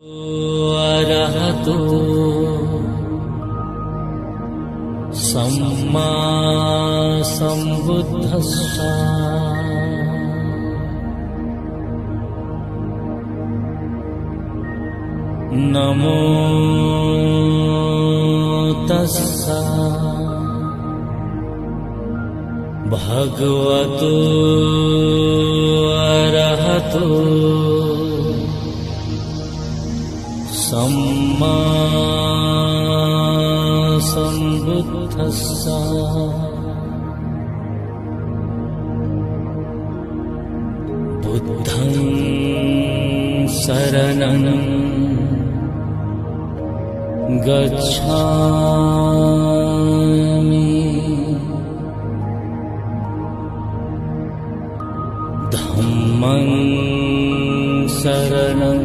अरहतो सम्मा सम्बुद्धस्स नमो तस्स भगवतो अरहतो सम्मा सम्बुद्धस्स बुद्धं शरणं गच्छामि धम्मं शरणं